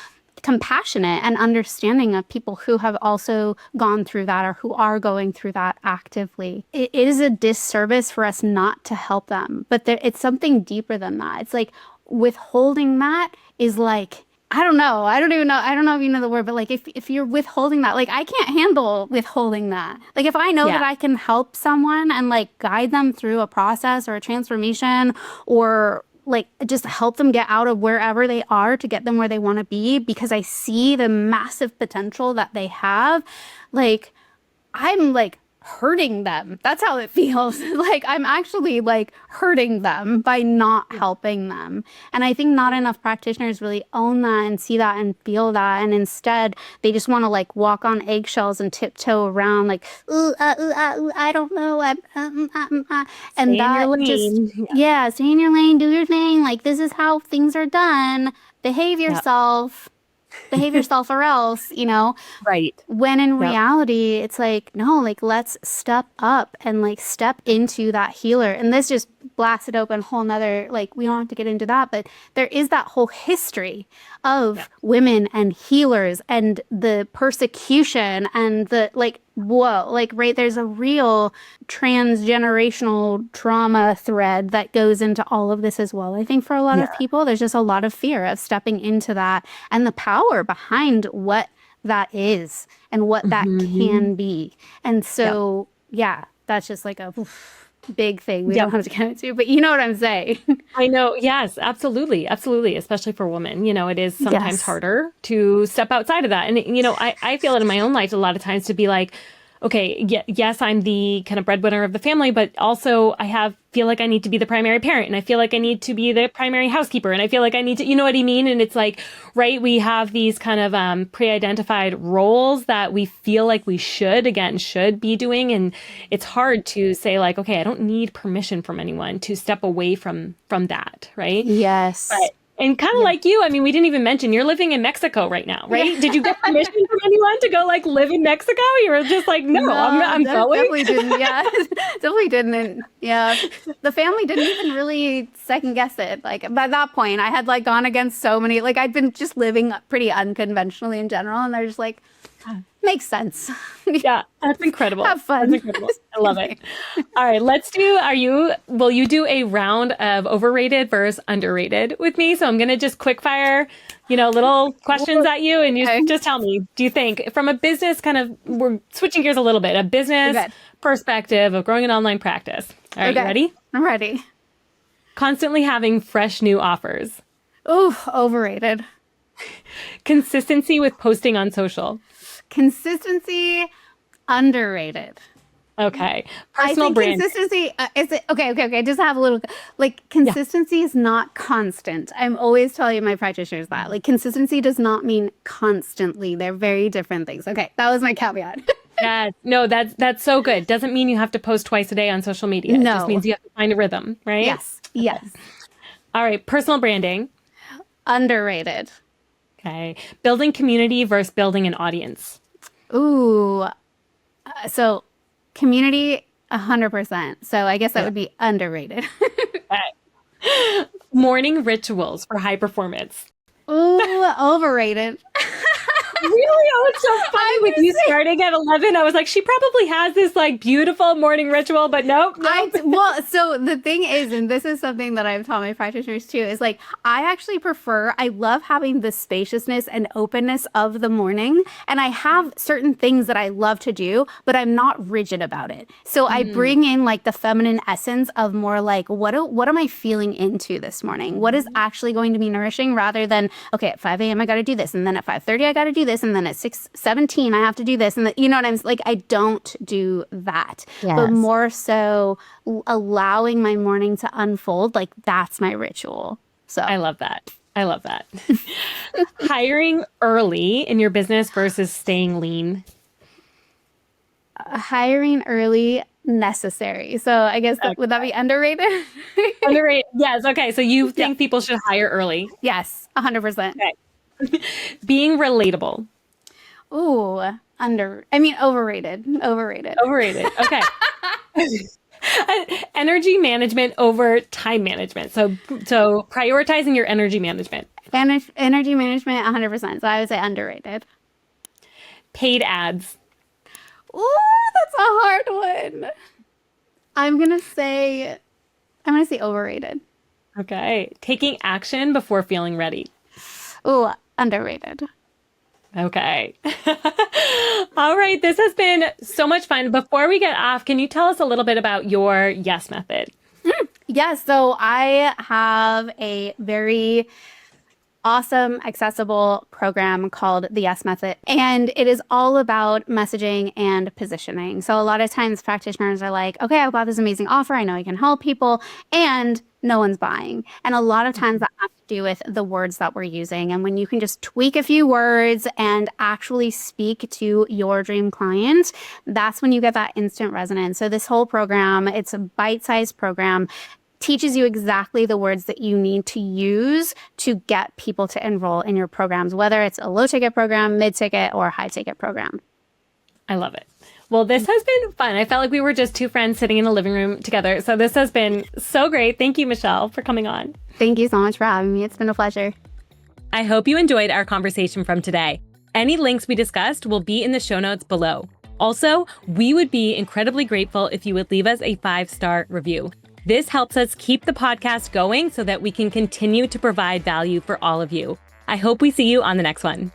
Speaker 1: compassionate and understanding of people who have also gone through that or who are going through that actively. It is a disservice for us not to help them, but it's something deeper than that. It's like withholding that is like, I don't know if you know the word, but like if you're withholding that, like I can't handle withholding that. Like if I know that I can help someone and like guide them through a process or a transformation or like just help them get out of wherever they are to get them where they want to be because I see the massive potential that they have, like I'm like hurting them. That's how it feels. Like I'm actually like hurting them by not helping them. And I think not enough practitioners really own that and see that and feel that. And instead they just want to like walk on eggshells and tiptoe around like, I don't know. And that just, stay in your lane, do your thing. Like this is how things are done. Behave yourself. Behave yourself or else,
Speaker 2: Right.
Speaker 1: When in reality, it's like, no, like let's step up and like step into that healer. And this just blasted open a whole nother, like we don't have to get into that, but there is that whole history of women and healers and the persecution and the like, whoa, like, right, there's a real transgenerational trauma thread that goes into all of this as well. I think for a lot of people, there's just a lot of fear of stepping into that and the power behind what that is and what that can be. And so, that's just like a big thing we don't have to get into, but you know what I'm saying.
Speaker 2: I know. Yes, absolutely. Absolutely. Especially for women, it is sometimes harder to step outside of that. And, I feel it in my own life a lot of times to be like, okay, yes, I'm the kind of breadwinner of the family, but also feel like I need to be the primary parent and I feel like I need to be the primary housekeeper and I feel like I need to, you know what I mean? And it's like, right, we have these kind of pre-identified roles that we feel like we should be doing. And it's hard to say like, okay, I don't need permission from anyone to step away from that, right?
Speaker 1: Yes.
Speaker 2: And kind of like you, I mean, we didn't even mention you're living in Mexico right now, right? Did you get permission from anyone to go like live in Mexico? You were just like, no, I'm going.
Speaker 1: Definitely didn't. Yeah, definitely didn't. And yeah, the family didn't even really second guess it. Like by that point, I had like gone against so many. Like I'd been just living pretty unconventionally in general, and they're just like, makes sense.
Speaker 2: Yeah, that's incredible.
Speaker 1: Have fun.
Speaker 2: That's incredible. I love it. All right, will you do a round of overrated versus underrated with me? So I'm going to just quick fire, little questions at you, and you just tell me, do you think from a business we're switching gears a little bit, a business perspective of growing an online practice. All right, you ready?
Speaker 1: I'm ready.
Speaker 2: Constantly having fresh new offers.
Speaker 1: Ooh, overrated.
Speaker 2: Consistency with posting on social.
Speaker 1: Consistency, underrated.
Speaker 2: Okay. Personal brand.
Speaker 1: Consistency is it okay. Just have a little consistency is not constant. I'm always telling my practitioners that. Like consistency does not mean constantly. They're very different things. Okay, that was my caveat.
Speaker 2: Yes. No, that's so good. Doesn't mean you have to post twice a day on social media.
Speaker 1: No.
Speaker 2: It just means you have to find a rhythm, right?
Speaker 1: Yes. Yes.
Speaker 2: All right. Personal branding.
Speaker 1: Underrated.
Speaker 2: Okay. Building community versus building an audience.
Speaker 1: Ooh. So community, 100%. So I guess that would be underrated.
Speaker 2: Okay. Morning rituals for high performance.
Speaker 1: Ooh, overrated.
Speaker 2: Really? Oh, it's so funny with you starting at 11. I was like, she probably has this like beautiful morning ritual, but nope.
Speaker 1: So the thing is, and this is something that I've taught my practitioners too, is like, I love having the spaciousness and openness of the morning. And I have certain things that I love to do, but I'm not rigid about it. So I bring in like the feminine essence of more like, what am I feeling into this morning? What is actually going to be nourishing rather than, okay, at 5 a.m. I got to do this. And then at 5:30 I got to do this. And then at 6:17 I have to do this. And you know what I'm like? I don't do that, but more so allowing my morning to unfold. Like that's my ritual. So
Speaker 2: I love that. Hiring early in your business versus staying lean.
Speaker 1: Hiring early, necessary. So I guess would that be underrated?
Speaker 2: Underrated. Yes. Okay. So you think people should hire early?
Speaker 1: Yes, 100%.
Speaker 2: Okay. Being relatable.
Speaker 1: Ooh, overrated. Overrated.
Speaker 2: Okay. Energy management over time management. So prioritizing your energy management.
Speaker 1: Energy management, 100%. So I would say underrated.
Speaker 2: Paid ads.
Speaker 1: Ooh, that's a hard one. I'm gonna say overrated.
Speaker 2: Okay. Taking action before feeling ready.
Speaker 1: Ooh, underrated.
Speaker 2: Okay. All right. This has been so much fun. Before we get off, can you tell us a little bit about your YES method?
Speaker 1: Yes. So I have a very awesome, accessible program called the YES Method. And it is all about messaging and positioning. So a lot of times practitioners are like, okay, I bought this amazing offer. I know I can help people. And no one's buying. And a lot of times that has to do with the words that we're using. And when you can just tweak a few words and actually speak to your dream client, that's when you get that instant resonance. So this whole program, it's a bite-sized program, teaches you exactly the words that you need to use to get people to enroll in your programs, whether it's a low ticket program, mid ticket, or high ticket program.
Speaker 2: I love it. Well, this has been fun. I felt like we were just two friends sitting in a living room together. So this has been so great. Thank you, Michelle, for coming on.
Speaker 1: Thank you so much for having me. It's been a pleasure.
Speaker 2: I hope you enjoyed our conversation from today. Any links we discussed will be in the show notes below. Also, we would be incredibly grateful if you would leave us a 5-star review. This helps us keep the podcast going so that we can continue to provide value for all of you. I hope we see you on the next one.